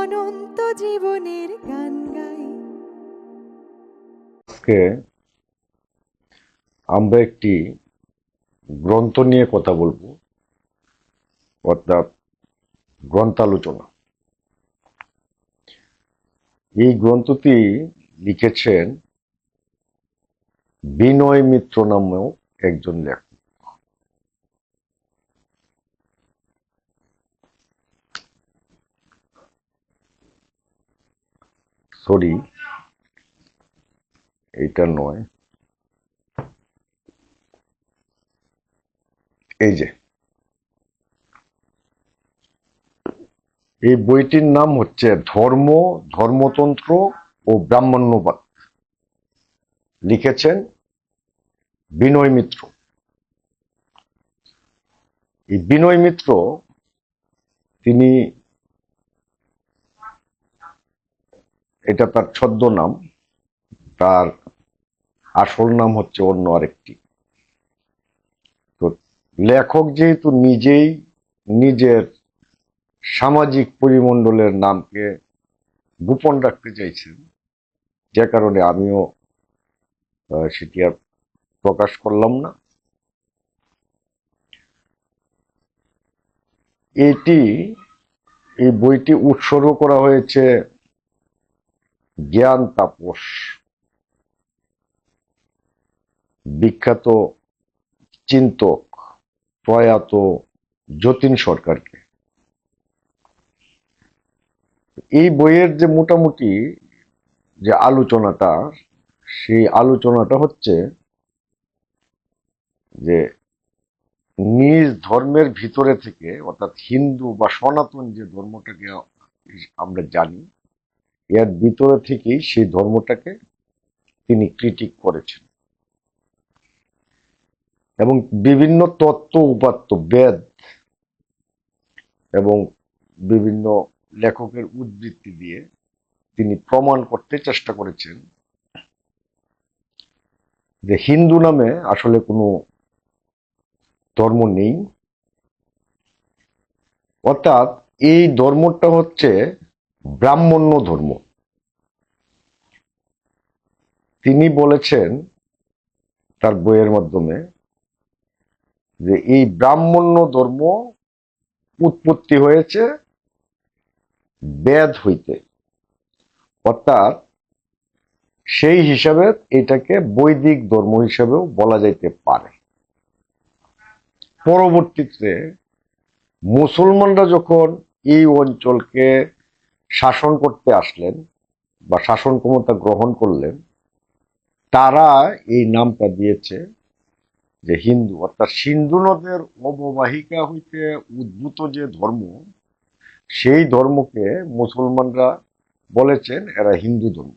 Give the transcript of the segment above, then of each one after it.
অনন্ত জীবনের গান গাই। আজকে আমরা একটি গ্রন্থ নিয়ে কথা বলবো, অর্থাৎ গ্রন্থালোচনা। এই গ্রন্থটি লিখেছেন বিনয় মিত্র নামেও একজন লেখক। সরি, এইটা নয়, এই যে এই বইটির নাম হচ্ছে ধর্ম, ধর্মতন্ত্র ও ব্রাহ্মণ্যবাদ। লিখেছেন বিনয় মিত্র। এই বিনয় মিত্র তিনি, এটা তার ছদ্মনাম, তার আসল নাম হচ্ছে অন্য আরেকটি। তো লেখক যেহেতু নিজেই নিজের সামাজিক পরিমণ্ডলের নামকে গোপন রাখতে চাইছেন, যে কারণে আমিও সেটি আর প্রকাশ করলাম না। এই বইটি উৎসর্গ করা হয়েছে জ্ঞান তাপস, বিখ্যাত চিন্তক প্রয়াত যতীন সরকারকে। এই বইয়ের যে মোটামুটি যে আলোচনাটা, সেই আলোচনাটা হচ্ছে যে নিজ ধর্মের ভিতরে থেকে, অর্থাৎ হিন্দু বা সনাতন যে ধর্মটাকে আমরা জানি, এর ভিতরে থেকেই সেই ধর্মটাকে তিনি ক্রিটিক করেছেন এবং বিভিন্ন তত্ত্ব উপাত্ত, বেদ এবং বিভিন্ন লেখকের উদ্ধৃতি দিয়ে তিনি প্রমাণ করতে চেষ্টা করেছেন যে হিন্দু নামে আসলে কোনো ধর্ম নেই, অর্থাৎ এই ধর্মটা হচ্ছে ব্রাহ্মণ্য ধর্ম। তিনি বলেছেন তার বইয়ের মাধ্যমে যে এই ব্রাহ্মণ্য ধর্ম উৎপত্তি হয়েছে বেদ হইতে, অর্থাৎ সেই হিসাবে এটাকে বৈদিক ধর্ম হিসাবেও বলা যাইতে পারে। পরবর্তীতে মুসলমানরা যখন এই অঞ্চলকে শাসন করতে আসলেন বা শাসন ক্ষমতা গ্রহণ করলেন, তারা এই নামটা দিয়েছে যে হিন্দু, অর্থাৎ সিন্ধু নদের অববাহিকা হইতে উদ্ভূত যে ধর্ম, সেই ধর্মকে মুসলমানরা বলেছেন এরা হিন্দু ধর্ম।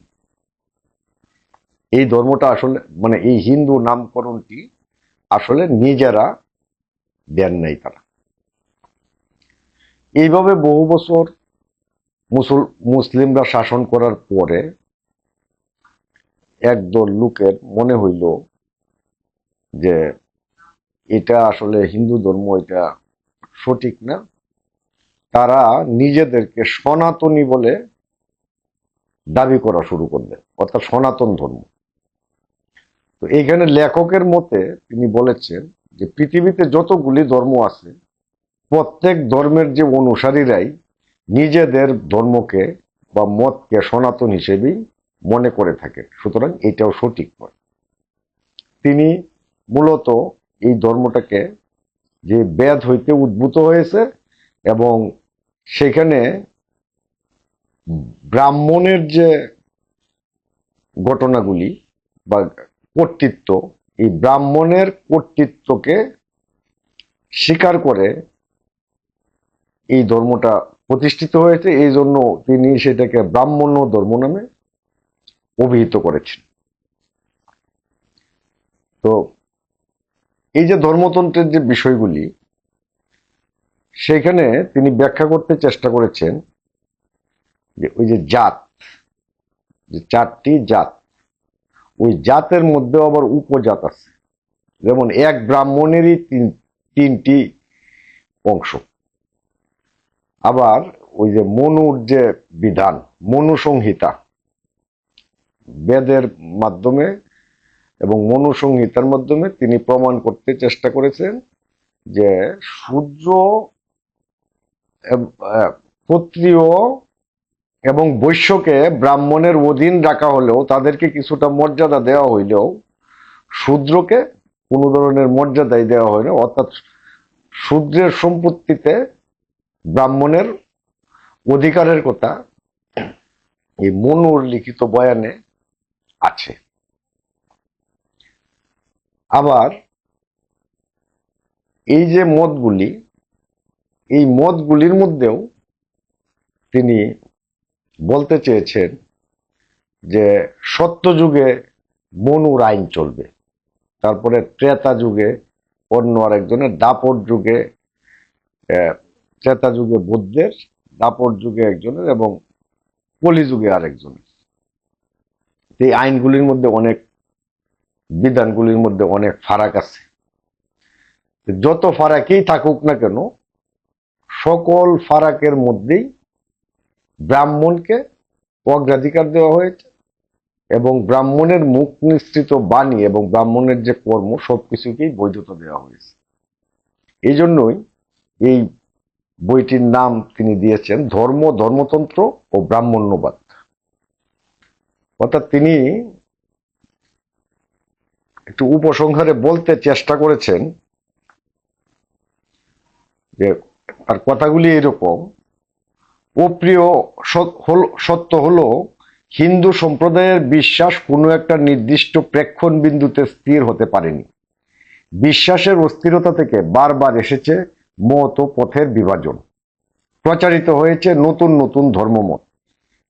এই ধর্মটা আসলে মানে এই হিন্দু নামকরণটি আসলে নিজেরা দেন নাই তারা। এইভাবে বহু বছর মুসলিমরা শাসন করার পরে একদল লোকের মনে হইল যে এটা আসলে হিন্দু ধর্ম, এটা সঠিক না। তারা নিজেদেরকে সনাতনী বলে দাবি করা শুরু করলেন, অর্থাৎ সনাতন ধর্ম। তো এইখানে লেখকের মতে তিনি বলেছেন যে পৃথিবীতে যতগুলি ধর্ম আছে, প্রত্যেক ধর্মের যে অনুসারীরাই নিজেদের ধর্মকে বা মতকে সনাতন হিসেবেই মনে করে থাকে, সুতরাং এটাও সঠিক নয়। তিনি মূলত এই ধর্মটাকে যে বেদ হইতে উদ্ভূত হয়েছে এবং সেখানে ব্রাহ্মণের যে ঘটনাগুলি বা কর্তৃত্ব, এই ব্রাহ্মণের কর্তৃত্বকে স্বীকার করে এই ধর্মটা প্রতিষ্ঠিত হয়েছে, এই জন্য তিনি সেটাকে ব্রাহ্মণ্য ধর্ম নামে অভিহিত করেছেন। তো এই যে ধর্মতন্ত্রের যে বিষয়গুলি, সেখানে তিনি ব্যাখ্যা করতে চেষ্টা করেছেন যে ওই যে জাত, যে চারটি জাত, ওই জাতের মধ্যে আবার উপজাত আছে। যেমন এক ব্রাহ্মণেরই তিনটি অংশ। আবার ওই যে মনুর যে বিধান, মনু সংহিতা, বেদের মাধ্যমে এবং মনু সংহিতার মাধ্যমে তিনি প্রমাণ করতে চেষ্টা করেছেন যে শূদ্র, ক্ষত্রিয় এবং বৈশ্যকে ব্রাহ্মণের অধীন রাখা হলেও, তাদেরকে কিছুটা মর্যাদা দেওয়া হইলেও শূদ্রকে কোনো ধরনের মর্যাদাই দেওয়া হয় না। অর্থাৎ শূদ্রের সম্পত্তিতে ব্রাহ্মণের অধিকারের কথা এই মনুর লিখিত বয়ানে আছে। আবার এই যে মতগুলি, এই মতগুলির মধ্যেও তিনি বলতে চেয়েছেন যে সত্যযুগে মনুর আইন চলবে, তারপরে ত্রেতা যুগে অন্য আরেকজনের, দাপর যুগে ত্রেতা যুগে বুদ্ধের, দাপর যুগে একজনের এবং কলিযুগে আরেকজনের। এই আইনগুলির মধ্যে অনেক, বিধানগুলির মধ্যে অনেক ফারাক আছে। যত ফারাকই থাকুক না কেন, সকল ফারাকের মধ্যেই ব্রাহ্মণকে অগ্রাধিকার দেওয়া হয়েছে এবং ব্রাহ্মণের মুখ নিঃসৃত বাণী এবং ব্রাহ্মণের যে কর্ম সবকিছুকেই বৈধতা দেওয়া হয়েছে। এই জন্যই এই বইটির নাম তিনি দিয়েছেন ধর্ম, ধর্মতন্ত্র ও ব্রাহ্মণ্যবাদ। অর্থাৎ তিনি একটু উপসংহারে বলতে চেষ্টা করেছেন যে, আর কথাগুলি এরকম: অপ্রিয় সত্য হলো হিন্দু সম্প্রদায়ের বিশ্বাস কোনো একটা নির্দিষ্ট প্রেক্ষণ বিন্দুতে স্থির হতে পারেনি। বিশ্বাসের অস্থিরতা থেকে বারবার এসেছে মত ও পথের বিভাজন, প্রচারিত হয়েছে নতুন নতুন ধর্মমত।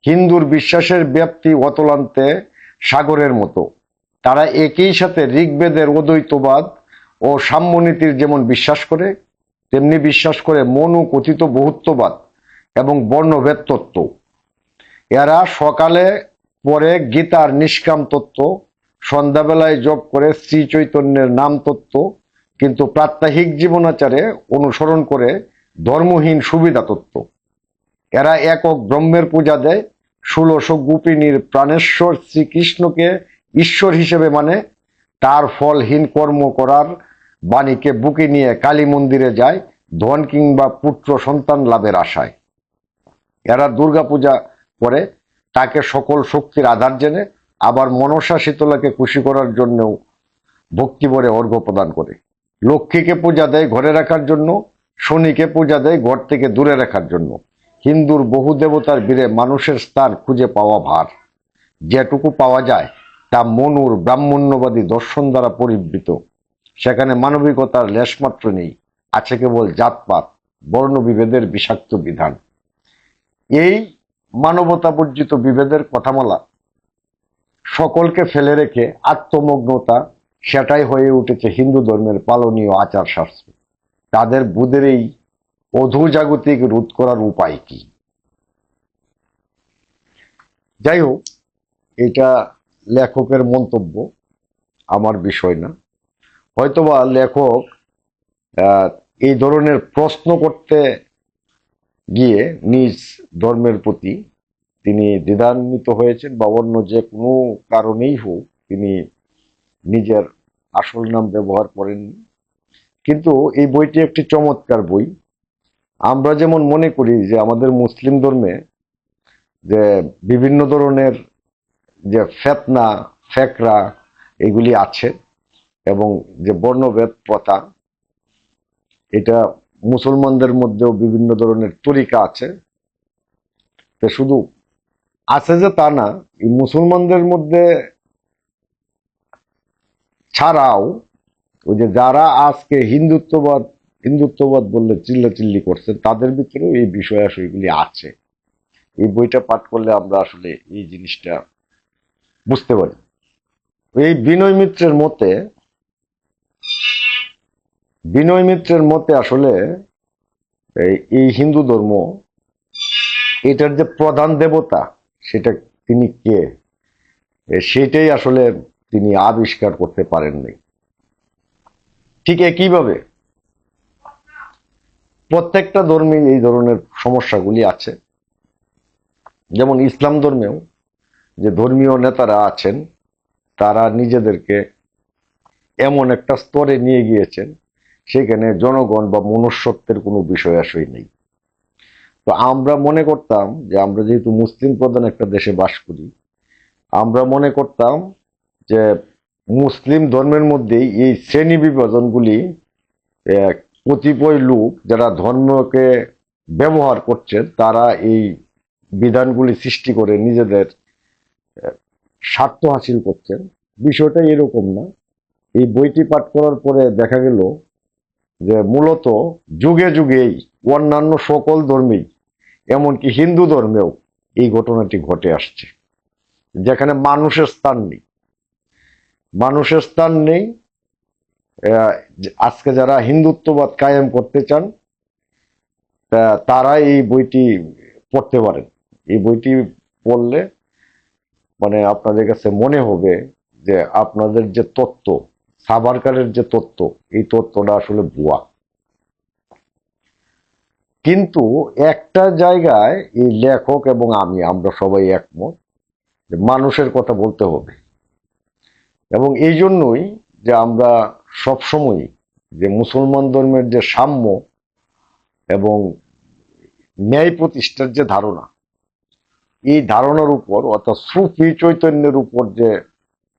হিন্দুর বিশ্বাসের ব্যাপ্তি অতলান্তে সাগরের মতো। তারা একই সাথে ঋগ্বেদের অদ্বৈতবাদ ও সাম্যনীতির যেমন বিশ্বাস করে, তেমনি বিশ্বাস করে মনু কথিত বহুত্ববাদ এবং বর্ণভেদ তত্ত্ব। এরা সকালে পরে গীতার নিষ্কাম তত্ত্ব, সন্ধ্যাবেলায় জপ করে শ্রী চৈতন্যের নাম তত্ত্ব, কিন্তু প্রাত্যহিক জীবনাচারে অনুসরণ করে ধর্মহীন সুবিধা তত্ত্ব। এরা একক ব্রহ্মের পূজা দেয়, 1600 গোপিনীর প্রাণেশ্বর শ্রীকৃষ্ণকে ঈশ্বর হিসেবে মানে, তার ফলহীন কর্ম করার বাণীকে বুকে নিয়ে কালী মন্দিরে যায় ধন কিংবা পুত্র সন্তান লাভের আশায়। এরা দুর্গা পূজা করে তাকে সকল শক্তির আধার জেনে, আবার মনসা শীতলাকে খুশি করার জন্যও ভক্তিভরে অর্ঘ্য প্রদান করে। লক্ষ্মীকে পূজা দেয় ঘরে রাখার জন্য, শনিকে পূজা দেয় ঘর থেকে দূরে রাখার জন্য। হিন্দুর বহু দেবতার বীরে মানুষের স্থান খুঁজে পাওয়া ভার। যেটুকু পাওয়া যায় তা মনুর ব্রাহ্মণ্যবাদী দর্শন দ্বারা পরিবৃত। সেখানে মানবিকতার লেশমাত্র নেই, আছে কেবল জাতপাত, বর্ণবিভেদের বিষাক্ত বিধান। এই মানবতা বর্জিত বিভেদের কথামালা সকলকে ফেলে রেখে আত্মমগ্নতা, সেটাই হয়ে উঠেছে হিন্দু ধর্মের পালনীয় আচার শাস্ত্র। তাদের বুধের এই অধোজাগতিক রোধ করার উপায় কি? যাই হোক, এটা লেখকের মন্তব্য, আমার বিষয় না। হয়তোবা লেখক এই ধরনের প্রশ্ন করতে গিয়ে নিজ ধর্মের প্রতি তিনি দ্বিধান্বিত হয়েছেন, বা অন্য যে কোনো কারণেই হোক তিনি নিজের আসল নাম ব্যবহার করেননি। কিন্তু এই বইটি একটি চমৎকার বই। আমরা যেমন মনে করি যে আমাদের মুসলিম ধর্মে যে বিভিন্ন ধরনের যে ফেতনা, ফেকরা এগুলি আছে এবং যে বর্ণভেদ প্রথা, এটা মুসলমানদের মধ্যেও বিভিন্ন ধরনের তরিকা আছে। তো শুধু আছে যে তা না, এই মুসলমানদের মধ্যে ছাড়াও ওই যে যারা আজকে হিন্দুত্ববাদ হিন্দুত্ববাদ বললে চিল্লাচিল্লি করছে, তাদের ভিতরেও এই বিষয়াশয়গুলি আছে। এই বইটা পাঠ করলে আমরা আসলে এই জিনিসটা বুঝতে পারি। এই বিনয় মিত্রের মতে আসলে এই হিন্দু ধর্ম, এটার যে প্রধান দেবতা সেটা তিনি কে, সেটাই আসলে তিনি আবিষ্কার করতে পারেননি। ঠিক একইভাবে প্রত্যেকটা ধর্মে এই ধরনের সমস্যাগুলি আছে। যেমন ইসলাম ধর্মেও যে ধর্মীয় নেতারা আছেন, তারা নিজেদেরকে এমন একটা স্তরে নিয়ে গিয়েছেন, সেখানে জনগণ বা মনুষ্যত্বের কোনো বিষয় আসই নেই। তো আমরা মনে করতাম যে আমরা যেহেতু মুসলিম প্রধান একটা দেশে বাস করি, আমরা মনে করতাম যে মুসলিম ধর্মের মধ্যেই এই শ্রেণী বিভাজনগুলি কতিপয় লোক যারা ধর্মকে ব্যবহার করছেন, তারা এই বিধানগুলি সৃষ্টি করে নিজেদের স্বার্থ হাসিল করছেন। বিষয়টা এরকম না। এই বইটি পাঠ করার পরে দেখা গেল যে মূলত যুগে যুগেই অন্যান্য সকল ধর্মেই, এমনকি হিন্দু ধর্মেও এই ঘটনাটি ঘটে আসছে, যেখানে মানুষের স্থান নেই। মানুষের স্থান নেই। আজকে যারা হিন্দুত্ববাদ কায়েম করতে চান, তারা এই বইটি পড়তে পারেন। এই বইটি পড়লে মানে আপনাদের কাছে মনে হবে যে আপনাদের যে তত্ত্ব, সাভারকারের যে তত্ত্ব, এই তত্ত্বটা আসলে ভুয়া। কিন্তু একটা জায়গায় এই লেখক এবং আমরা সবাই একমত যে মানুষের কথা বলতে হবে। এবং এই জন্যই যে আমরা সবসময় যে মুসলমান ধর্মের যে সাম্য এবং ন্যায় প্রতিষ্ঠার যে ধারণা, এই ধারণার উপর অর্থাৎ সুফি চৈতন্যের উপর যে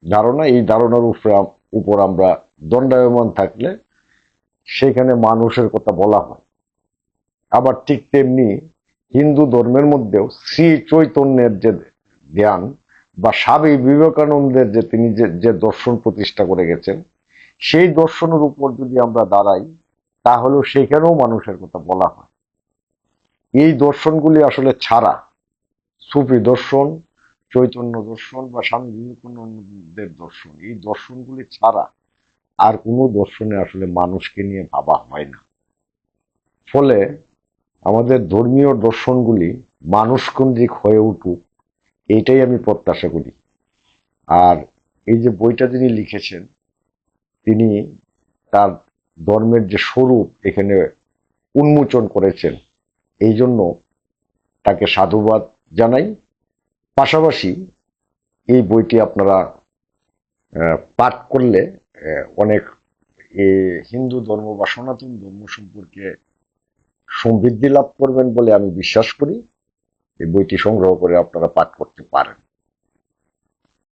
ধারণা, এই ধারণার উপর আমরা দণ্ডায়মান থাকলে সেখানে মানুষের কথা বলা হয়। আবার ঠিক তেমনি হিন্দু ধর্মের মধ্যেও শ্রী চৈতন্যের যে জ্ঞান বা স্বামী বিবেকানন্দের যে তিনি যে দর্শন প্রতিষ্ঠা করে গেছেন, সেই দর্শনের উপর যদি আমরা দাঁড়াই, তাহলেও সেখানেও মানুষের কথা বলা হয়। এই দর্শনগুলি আসলে ছাড়া, সুফি দর্শন, চৈতন্য দর্শন বা স্বামী বিবেকানন্দের দর্শন, এই দর্শনগুলি ছাড়া আর কোনো দর্শনে আসলে মানুষকে নিয়ে ভাবা হয় না। ফলে আমাদের ধর্মীয় দর্শনগুলি মানুষকেন্দ্রিক হয়ে উঠুক, এইটাই আমি প্রত্যাশা করি। আর এই যে বইটা তিনি লিখেছেন, তিনি তার ধর্মের যে স্বরূপ এখানে উন্মোচন করেছেন, এই জন্য তাকে সাধুবাদ জানাই। পাশাপাশি এই বইটি আপনারা পাঠ করলে অনেক হিন্দু ধর্ম বা সনাতন ধর্ম সম্পর্কে সমৃদ্ধি লাভ করবেন বলে আমি বিশ্বাস করি। এই বইটি সংগ্রহ করে আপনারা পাঠ করতে পারেন।